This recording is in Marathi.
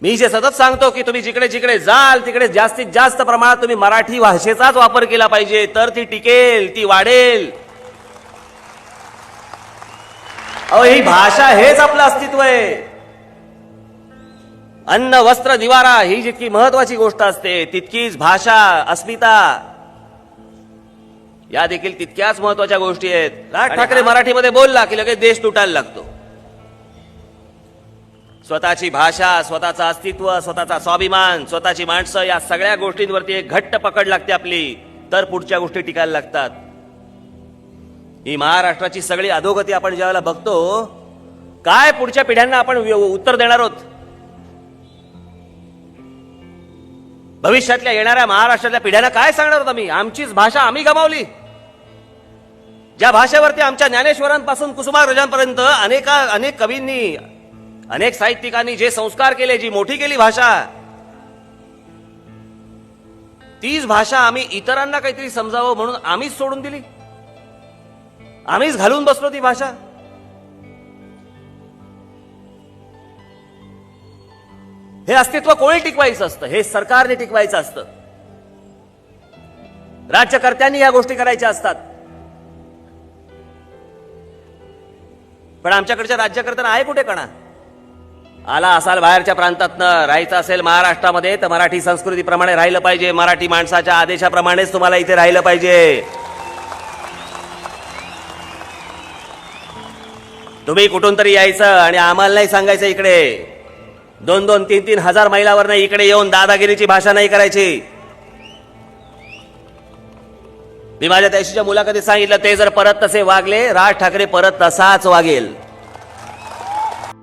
मी जे सतत सांगतो की तुम्ही जिकडे जिकडे जाल तिकडे जास्तीत जास्त प्रमाणात तुम्ही मराठी भाषेचाच वापर केला पाहिजे, तर ती टिकेल, ती वाढेल. अहो, ही भाषा हेच आपलं अस्तित्व आहे. अन्न वस्त्र निवारा ही जितकी महत्वाची गोष्ट असते, तितकीच भाषा, अस्मिता या देखील तितक्याच महत्वाच्या गोष्टी आहेत. राज ठाकरे मराठीमध्ये बोलला की लगेच देश तुटायला लागतो. स्वतःची भाषा, स्वतःचं अस्तित्व, स्वतःचा स्वाभिमान, स्वतःची माणसं या सगळ्या गोष्टींवरती एक घट्ट पकड लागते आपली, तर पुढच्या गोष्टी टिकायला लागतात. ही महाराष्ट्राची सगळी अधोगती आपण ज्यावेळेला बघतो, काय पुढच्या पिढ्यांना आपण उत्तर देणार आहोत? भविष्यातल्या येणाऱ्या महाराष्ट्रातल्या पिढ्यांना काय सांगणार आहोत आम्ही? आमचीच भाषा आम्ही गमावली. ज्या भाषेवरती आमच्या ज्ञानेश्वरांपासून कुसुमाग्रजांपर्यंत अनेक कवींनी, अनेक साहित्यिकांनी जे संस्कार केले, जी मोठी केली भाषा, तीच भाषा आम्ही इतरांना काहीतरी समजावं म्हणून आम्हीच सोडून दिली, आम्हीच घालून बसलो ती भाषा. हे अस्तित्व कोणी टिकवायचं असतं? हे सरकारने टिकवायचं असतं. राज्यकर्त्यांनी या गोष्टी करायच्या असतात. पण आमच्याकडच्या राज्यकर्त्यांना आहे कुठे कणा? आला असाल बाहेरच्या प्रांतातनं, राहायचं असेल महाराष्ट्रामध्ये, तर मराठी संस्कृतीप्रमाणे राहिलं पाहिजे, मराठी माणसाच्या आदेशाप्रमाणेच तुम्हाला इथे राहिलं पाहिजे. तुम्ही कुठून तरी यायचं आणि आम्हाला नाही सांगायचं इकडे 2-2, 3-3 हजार मैलावर नाही इकडे येऊन दादागिरीची भाषा नाही करायची. मी माझ्या त्याशीच्या मुलाखतीत सांगितलं, ते जर परत तसे वागले, राज ठाकरे परत तसाच वागेल.